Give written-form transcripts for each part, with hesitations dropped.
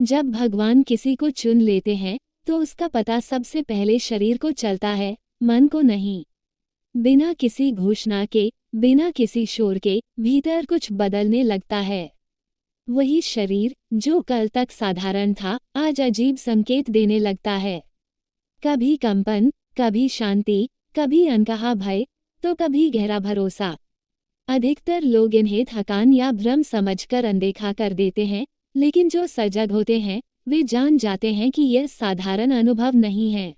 जब भगवान किसी को चुन लेते हैं तो उसका पता सबसे पहले शरीर को चलता है, मन को नहीं। बिना किसी घोषणा के, बिना किसी शोर के भीतर कुछ बदलने लगता है। वही शरीर जो कल तक साधारण था, आज अजीब संकेत देने लगता है। कभी कंपन, कभी शांति, कभी अनकहा भय, तो कभी गहरा भरोसा। अधिकतर लोग इन्हें थकान या भ्रम समझकर अनदेखा कर देते हैं, लेकिन जो सजग होते हैं वे जान जाते हैं कि यह साधारण अनुभव नहीं है।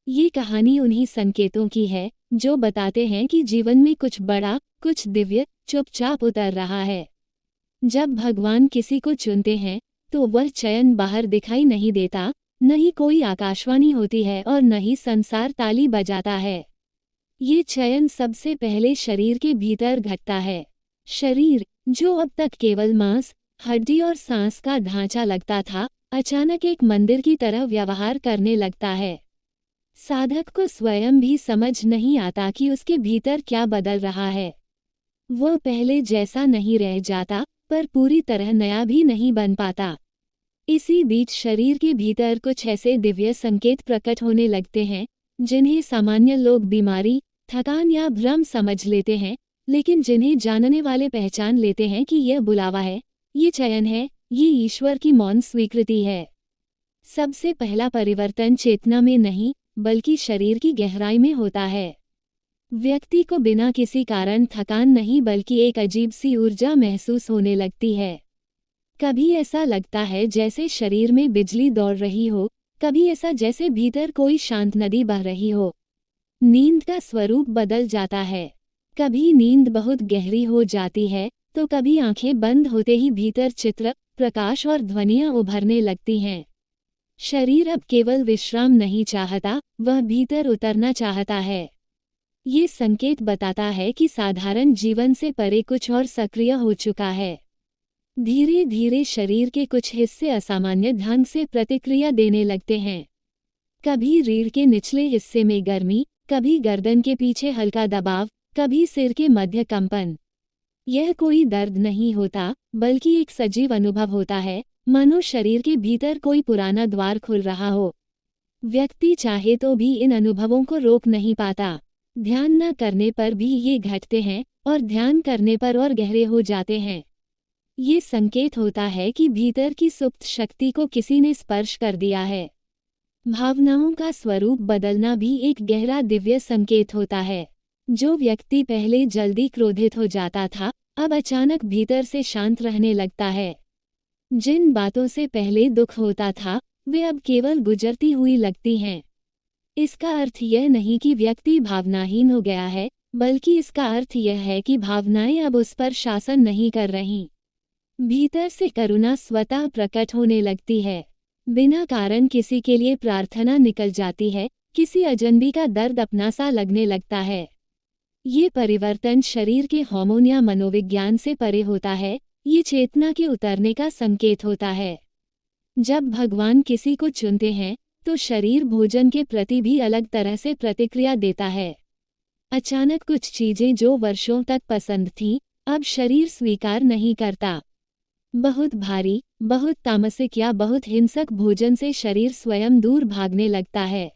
ये कहानी उन्हीं संकेतों की है जो बताते हैं कि जीवन में कुछ बड़ा, कुछ दिव्य चुपचाप उतर रहा है। जब भगवान किसी को चुनते हैं तो वह चयन बाहर दिखाई नहीं देता, न ही कोई आकाशवाणी होती है और न ही संसार ताली बजाता है। ये चयन सबसे पहले शरीर के भीतर घटता है। शरीर जो अब तक केवल मांस, हड्डी और सांस का ढांचा लगता था, अचानक एक मंदिर की तरह व्यवहार करने लगता है। साधक को स्वयं भी समझ नहीं आता कि उसके भीतर क्या बदल रहा है। वह पहले जैसा नहीं रह जाता, पर पूरी तरह नया भी नहीं बन पाता। इसी बीच शरीर के भीतर कुछ ऐसे दिव्य संकेत प्रकट होने लगते हैं जिन्हें सामान्य लोग बीमारी, थकान या भ्रम समझ लेते हैं, लेकिन जिन्हें जानने वाले पहचान लेते हैं कि यह बुलावा है, ये चयन है, ये ईश्वर की मौन स्वीकृति है। सबसे पहला परिवर्तन चेतना में नहीं, बल्कि शरीर की गहराई में होता है। व्यक्ति को बिना किसी कारण थकान नहीं बल्कि एक अजीब सी ऊर्जा महसूस होने लगती है। कभी ऐसा लगता है जैसे शरीर में बिजली दौड़ रही हो, कभी ऐसा जैसे भीतर कोई शांत नदी बह रही हो। नींद का स्वरूप बदल जाता है। कभी नींद बहुत गहरी हो जाती है, तो कभी आंखें बंद होते ही भीतर चित्र, प्रकाश और ध्वनियां उभरने लगती हैं। शरीर अब केवल विश्राम नहीं चाहता, वह भीतर उतरना चाहता है। ये संकेत बताता है कि साधारण जीवन से परे कुछ और सक्रिय हो चुका है। धीरे धीरे शरीर के कुछ हिस्से असामान्य ढंग से प्रतिक्रिया देने लगते हैं। कभी रीढ़ के निचले हिस्से में गर्मी, कभी गर्दन के पीछे हल्का दबाव, कभी सिर के मध्य कंपन। यह कोई दर्द नहीं होता, बल्कि एक सजीव अनुभव होता है, मानो शरीर के भीतर कोई पुराना द्वार खुल रहा हो। व्यक्ति चाहे तो भी इन अनुभवों को रोक नहीं पाता। ध्यान न करने पर भी ये घटते हैं और ध्यान करने पर और गहरे हो जाते हैं। ये संकेत होता है कि भीतर की सुप्त शक्ति को किसी ने स्पर्श कर दिया है। भावनाओं का स्वरूप बदलना भी एक गहरा दिव्य संकेत होता है। जो व्यक्ति पहले जल्दी क्रोधित हो जाता था, अब अचानक भीतर से शांत रहने लगता है। जिन बातों से पहले दुख होता था, वे अब केवल गुजरती हुई लगती हैं। इसका अर्थ यह नहीं कि व्यक्ति भावनाहीन हो गया है, बल्कि इसका अर्थ यह है कि भावनाएं अब उस पर शासन नहीं कर रहीं। भीतर से करुणा स्वतः प्रकट होने लगती है। बिना कारण किसी के लिए प्रार्थना निकल जाती है, किसी अजनबी का दर्द अपना सा लगने लगता है। ये परिवर्तन शरीर के हार्मोन या मनोविज्ञान से परे होता है, ये चेतना के उतरने का संकेत होता है। जब भगवान किसी को चुनते हैं, तो शरीर भोजन के प्रति भी अलग तरह से प्रतिक्रिया देता है। अचानक कुछ चीजें जो वर्षों तक पसंद थीं, अब शरीर स्वीकार नहीं करता। बहुत भारी, बहुत तामसिक या बहुत हिंसक भोजन से शरीर स्वयं दूर भागने लगता है।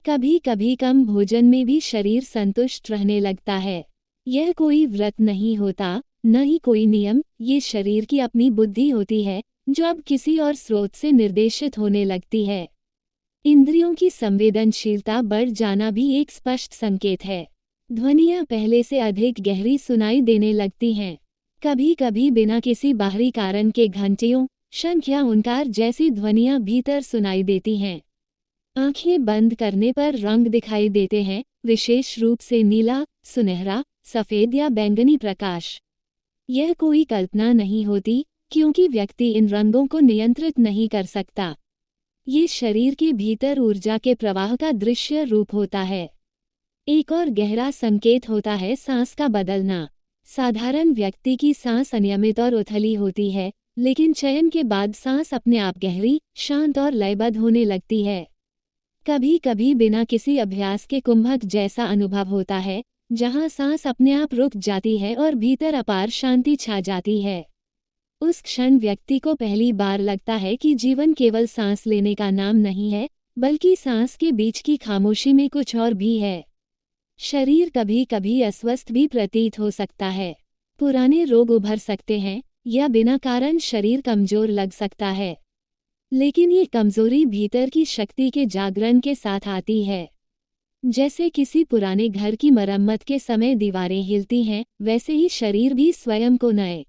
कभी कभी कम भोजन में भी शरीर संतुष्ट रहने लगता है। यह कोई व्रत नहीं होता, न ही कोई नियम, ये शरीर की अपनी बुद्धि होती है, जो अब किसी और स्रोत से निर्देशित होने लगती है। इंद्रियों की संवेदनशीलता बढ़ जाना भी एक स्पष्ट संकेत है। ध्वनियां पहले से अधिक गहरी सुनाई देने लगती हैं। कभी कभी बिना किसी बाहरी कारण के घंटियों, शंख या ओंकार जैसी ध्वनियां भीतर सुनाई देती हैं। आंखें बंद करने पर रंग दिखाई देते हैं, विशेष रूप से नीला, सुनहरा, सफेद या बैंगनी प्रकाश। यह कोई कल्पना नहीं होती, क्योंकि व्यक्ति इन रंगों को नियंत्रित नहीं कर सकता। ये शरीर के भीतर ऊर्जा के प्रवाह का दृश्य रूप होता है। एक और गहरा संकेत होता है सांस का बदलना। साधारण व्यक्ति की सांस अनियमित और उथली होती है, लेकिन चयन के बाद सांस अपने आप गहरी, शांत और लयबद्ध होने लगती है। कभी कभी बिना किसी अभ्यास के कुंभक जैसा अनुभव होता है, जहां सांस अपने आप रुक जाती है और भीतर अपार शांति छा जाती है। उस क्षण व्यक्ति को पहली बार लगता है कि जीवन केवल सांस लेने का नाम नहीं है, बल्कि सांस के बीच की खामोशी में कुछ और भी है। शरीर कभी कभी अस्वस्थ भी प्रतीत हो सकता है। पुराने रोग उभर सकते हैं या बिना कारण शरीर कमजोर लग सकता है। लेकिन ये कमजोरी भीतर की शक्ति के जागरण के साथ आती है। जैसे किसी पुराने घर की मरम्मत के समय दीवारें हिलती हैं, वैसे ही शरीर भी स्वयं को नए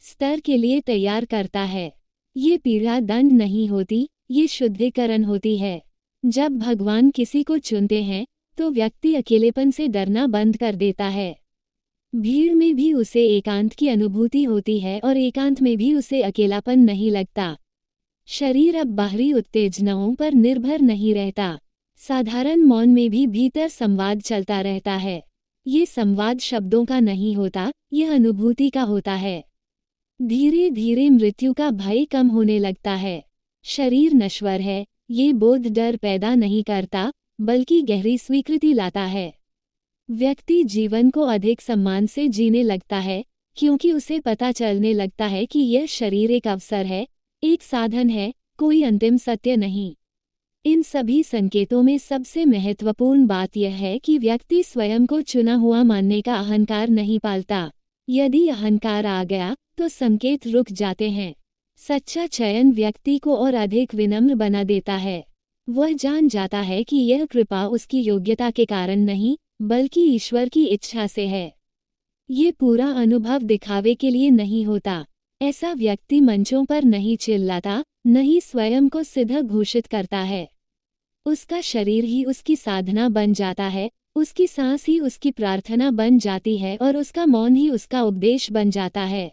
स्तर के लिए तैयार करता है। ये पीड़ा दंड नहीं होती, ये शुद्धिकरण होती है। जब भगवान किसी को चुनते हैं तो व्यक्ति अकेलेपन से डरना बंद कर देता है। भीड़ में भी उसे एकांत की अनुभूति होती है और एकांत में भी उसे अकेलापन नहीं लगता। शरीर अब बाहरी उत्तेजनाओं पर निर्भर नहीं रहता। साधारण मौन में भी भीतर संवाद चलता रहता है। ये संवाद शब्दों का नहीं होता, यह अनुभूति का होता है। धीरे धीरे मृत्यु का भय कम होने लगता है। शरीर नश्वर है, ये बोध डर पैदा नहीं करता, बल्कि गहरी स्वीकृति लाता है। व्यक्ति जीवन को अधिक सम्मान से जीने लगता है, क्योंकि उसे पता चलने लगता है कि यह शरीर एक अवसर है, एक साधन है, कोई अंतिम सत्य नहीं। इन सभी संकेतों में सबसे महत्वपूर्ण बात यह है कि व्यक्ति स्वयं को चुना हुआ मानने का अहंकार नहीं पालता। यदि अहंकार आ गया तो संकेत रुक जाते हैं। सच्चा चयन व्यक्ति को और अधिक विनम्र बना देता है। वह जान जाता है कि यह कृपा उसकी योग्यता के कारण नहीं, बल्कि ईश्वर की इच्छा से है। ये पूरा अनुभव दिखावे के लिए नहीं होता। ऐसा व्यक्ति मंचों पर नहीं चिल्लाता, नहीं स्वयं को सिद्ध घोषित करता है। उसका शरीर ही उसकी साधना बन जाता है, उसकी सांस ही उसकी प्रार्थना बन जाती है और उसका मौन ही उसका उपदेश बन जाता है।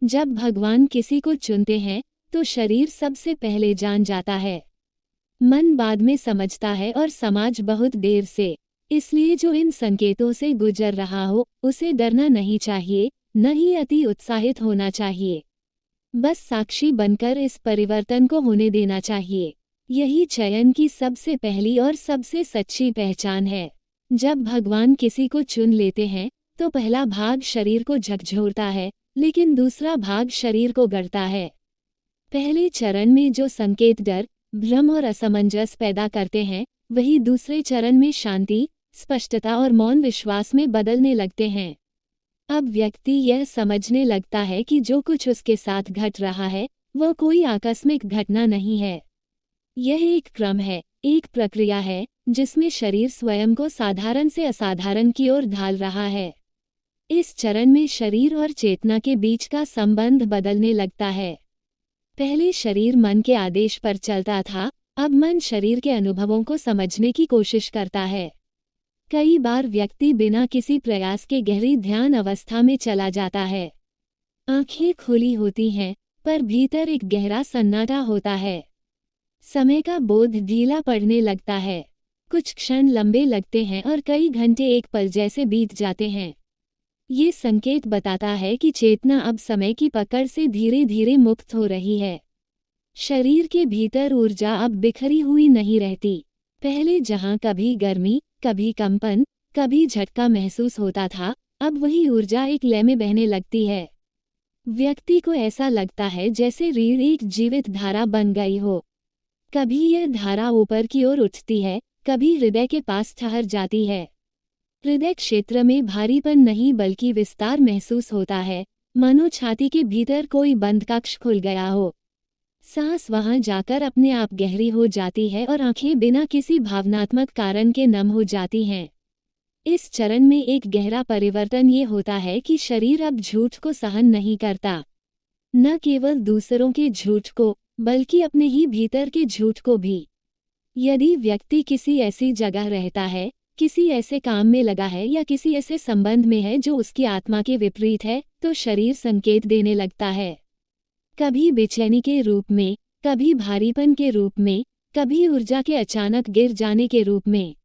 जब भगवान किसी को चुनते हैं तो शरीर सबसे पहले जान जाता है। मन बाद में समझता है और समाज बहुत देर से। इसलिए जो इन संकेतों से गुजर रहा हो, उसे डरना नहीं चाहिए, न ही अति उत्साहित होना चाहिए। बस साक्षी बनकर इस परिवर्तन को होने देना चाहिए। यही चयन की सबसे पहली और सबसे सच्ची पहचान है। जब भगवान किसी को चुन लेते हैं तो पहला भाग शरीर को झकझोरता है, लेकिन दूसरा भाग शरीर को गढ़ता है। पहले चरण में जो संकेत डर, भ्रम और असमंजस पैदा करते हैं, वही दूसरे चरण में शांति, स्पष्टता और मौन विश्वास में बदलने लगते हैं। अब व्यक्ति यह समझने लगता है कि जो कुछ उसके साथ घट रहा है, वह कोई आकस्मिक घटना नहीं है। यह एक क्रम है, एक प्रक्रिया है, जिसमें शरीर स्वयं को साधारण से असाधारण की ओर ढाल रहा है। इस चरण में शरीर और चेतना के बीच का संबंध बदलने लगता है। पहले शरीर मन के आदेश पर चलता था, अब मन शरीर के अनुभवों को समझने की कोशिश करता है। कई बार व्यक्ति बिना किसी प्रयास के गहरी ध्यान अवस्था में चला जाता है। आंखें खुली होती हैं, पर भीतर एक गहरा सन्नाटा होता है। समय का बोध ढीला पड़ने लगता है। कुछ क्षण लंबे लगते हैं और कई घंटे एक पल जैसे बीत जाते हैं। ये संकेत बताता है कि चेतना अब समय की पकड़ से धीरे धीरे मुक्त हो रही है। शरीर के भीतर ऊर्जा अब बिखरी हुई नहीं रहती। पहले जहां कभी गर्मी, कभी कंपन, कभी झटका महसूस होता था, अब वही ऊर्जा एक लय में बहने लगती है। व्यक्ति को ऐसा लगता है जैसे रीढ़ एक जीवित धारा बन गई हो। कभी यह धारा ऊपर की ओर उठती है, कभी हृदय के पास ठहर जाती है। हृदय क्षेत्र में भारीपन नहीं बल्कि विस्तार महसूस होता है, मानो छाती के भीतर कोई बंद कक्ष खुल गया हो। सांस वहां जाकर अपने आप गहरी हो जाती है और आंखें बिना किसी भावनात्मक कारण के नम हो जाती हैं। इस चरण में एक गहरा परिवर्तन ये होता है कि शरीर अब झूठ को सहन नहीं करता। न केवल दूसरों के झूठ को, बल्कि अपने ही भीतर के झूठ को भी। यदि व्यक्ति किसी ऐसी जगह रहता है, किसी ऐसे काम में लगा है या किसी ऐसे संबंध में है जो उसकी आत्मा के विपरीत है, तो शरीर संकेत देने लगता है। कभी बेचैनी के रूप में, कभी भारीपन के रूप में, कभी ऊर्जा के अचानक गिर जाने के रूप में।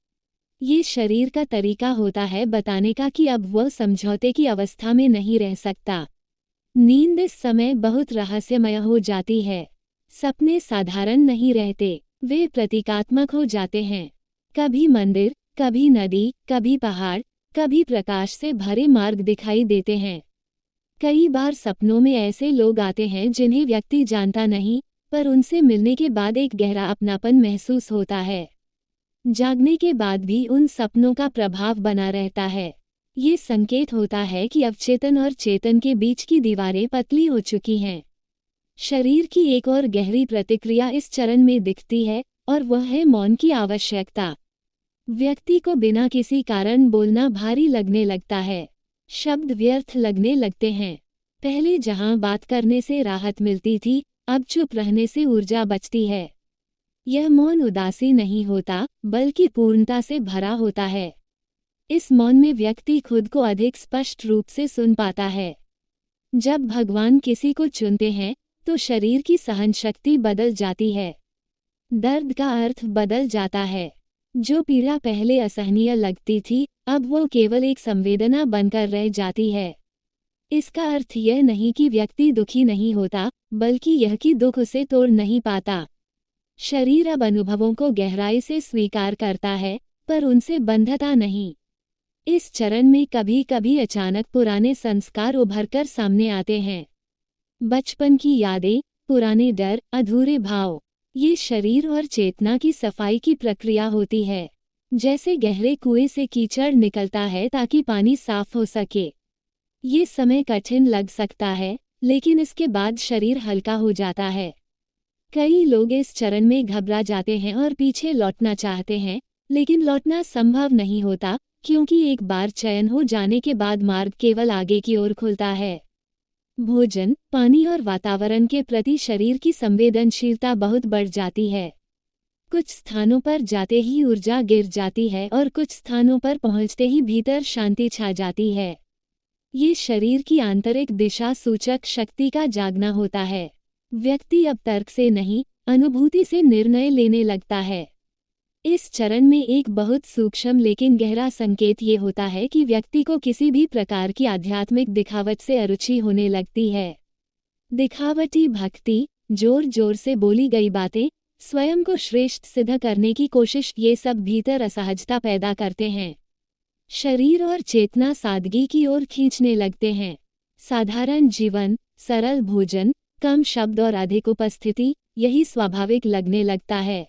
ये शरीर का तरीका होता है बताने का कि अब वह समझौते की अवस्था में नहीं रह सकता। नींद इस समय बहुत रहस्यमय हो जाती है। सपने साधारण नहीं रहते, वे प्रतीकात्मक हो जाते हैं। कभी मंदिर, कभी नदी, कभी पहाड़, कभी प्रकाश से भरे मार्ग दिखाई देते हैं। कई बार सपनों में ऐसे लोग आते हैं जिन्हें व्यक्ति जानता नहीं, पर उनसे मिलने के बाद एक गहरा अपनापन महसूस होता है। जागने के बाद भी उन सपनों का प्रभाव बना रहता है। ये संकेत होता है कि अवचेतन और चेतन के बीच की दीवारें पतली हो चुकी हैं। शरीर की एक और गहरी प्रतिक्रिया इस चरण में दिखती है, और वह है मौन की आवश्यकता। व्यक्ति को बिना किसी कारण बोलना भारी लगने लगता है। शब्द व्यर्थ लगने लगते हैं। पहले जहां बात करने से राहत मिलती थी, अब चुप रहने से ऊर्जा बचती है। यह मौन उदासी नहीं होता, बल्कि पूर्णता से भरा होता है। इस मौन में व्यक्ति खुद को अधिक स्पष्ट रूप से सुन पाता है। जब भगवान किसी को चुनते हैं, तो शरीर की सहन शक्ति बदल जाती है। दर्द का अर्थ बदल जाता है। जो पीड़ा पहले असहनीय लगती थी, अब वो केवल एक संवेदना बनकर रह जाती है। इसका अर्थ यह नहीं कि व्यक्ति दुखी नहीं होता, बल्कि यह कि दुख उसे तोड़ नहीं पाता। शरीर अब अनुभवों को गहराई से स्वीकार करता है, पर उनसे बंधता नहीं। इस चरण में कभी कभी अचानक पुराने संस्कार उभरकर सामने आते हैं। बचपन की यादें, पुराने डर, अधूरे भाव। ये शरीर और चेतना की सफाई की प्रक्रिया होती है। जैसे गहरे कुएं से कीचड़ निकलता है ताकि पानी साफ हो सके। ये समय कठिन लग सकता है, लेकिन इसके बाद शरीर हल्का हो जाता है। कई लोग इस चरण में घबरा जाते हैं और पीछे लौटना चाहते हैं, लेकिन लौटना संभव नहीं होता, क्योंकि एक बार चयन हो जाने के बाद मार्ग केवल आगे की ओर खुलता है। भोजन, पानी और वातावरण के प्रति शरीर की संवेदनशीलता बहुत बढ़ जाती है। कुछ स्थानों पर जाते ही ऊर्जा गिर जाती है और कुछ स्थानों पर पहुंचते ही भीतर शांति छा जाती है। ये शरीर की आंतरिक दिशा सूचक शक्ति का जागना होता है। व्यक्ति अब तर्क से नहीं, अनुभूति से निर्णय लेने लगता है। इस चरण में एक बहुत सूक्ष्म लेकिन गहरा संकेत ये होता है कि व्यक्ति को किसी भी प्रकार की आध्यात्मिक दिखावट से अरुचि होने लगती है। दिखावटी भक्ति, जोर जोर से बोली गई बातें, स्वयं को श्रेष्ठ सिद्ध करने की कोशिश, ये सब भीतर असहजता पैदा करते हैं। शरीर और चेतना सादगी की ओर खींचने लगते हैं। साधारण जीवन, सरल भोजन, कम शब्द और अधिक उपस्थिति, यही स्वाभाविक लगने लगता है।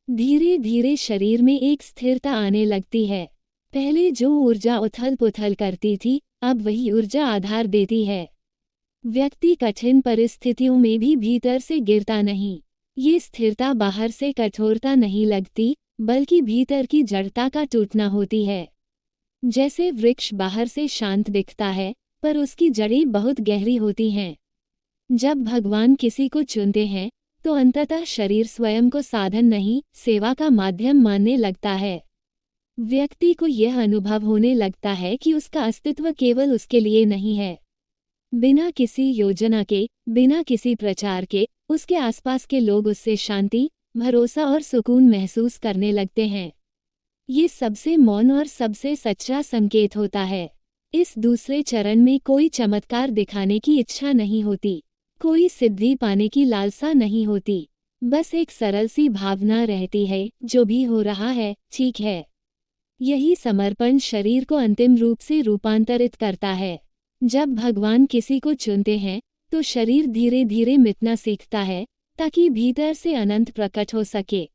धीरे धीरे शरीर में एक स्थिरता आने लगती है। पहले जो ऊर्जा उथल पुथल करती थी, अब वही ऊर्जा आधार देती है। व्यक्ति कठिन परिस्थितियों में भी भीतर से गिरता नहीं। ये स्थिरता बाहर से कठोरता नहीं लगती, बल्कि भीतर की जड़ता का टूटना होती है। जैसे वृक्ष बाहर से शांत दिखता है, पर उसकी जड़ें बहुत गहरी होती हैं। जब भगवान किसी को चुनते हैं, तो अंततः शरीर स्वयं को साधन नहीं, सेवा का माध्यम मानने लगता है। व्यक्ति को यह अनुभव होने लगता है कि उसका अस्तित्व केवल उसके लिए नहीं है। बिना किसी योजना के, बिना किसी प्रचार के, उसके आसपास के लोग उससे शांति, भरोसा और सुकून महसूस करने लगते हैं। ये सबसे मौन और सबसे सच्चा संकेत होता है। इस दूसरे चरण में कोई चमत्कार दिखाने की इच्छा नहीं होती, कोई सिद्धि पाने की लालसा नहीं होती। बस एक सरल सी भावना रहती है, जो भी हो रहा है, ठीक है। यही समर्पण शरीर को अंतिम रूप से रूपांतरित करता है। जब भगवान किसी को चुनते हैं, तो शरीर धीरे धीरे मिटना सीखता है, ताकि भीतर से अनंत प्रकट हो सके।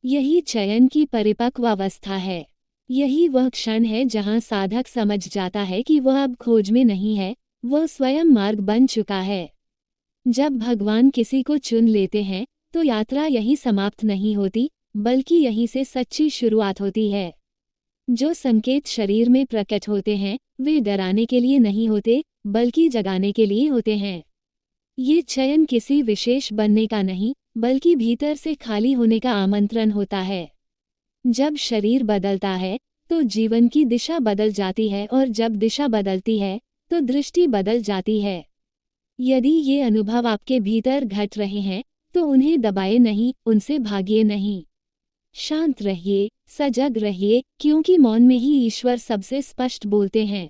यही चयन की परिपक्व अवस्था है। यही वह क्षण है जहां साधक समझ जाता है कि वह अब खोज में नहीं है, वह स्वयं मार्ग बन चुका है। जब भगवान किसी को चुन लेते हैं, तो यात्रा यहीं समाप्त नहीं होती, बल्कि यहीं से सच्ची शुरुआत होती है। जो संकेत शरीर में प्रकट होते हैं, वे डराने के लिए नहीं होते, बल्कि जगाने के लिए होते हैं। ये चयन किसी विशेष बनने का नहीं, बल्कि भीतर से खाली होने का आमंत्रण होता है। जब शरीर बदलता है, तो जीवन की दिशा बदल जाती है, और जब दिशा बदलती है, तो दृष्टि बदल जाती है। यदि ये अनुभव आपके भीतर घट रहे हैं, तो उन्हें दबाए नहीं, उनसे भागिए नहीं। शांत रहिए, सजग रहिए, क्योंकि मौन में ही ईश्वर सबसे स्पष्ट बोलते हैं।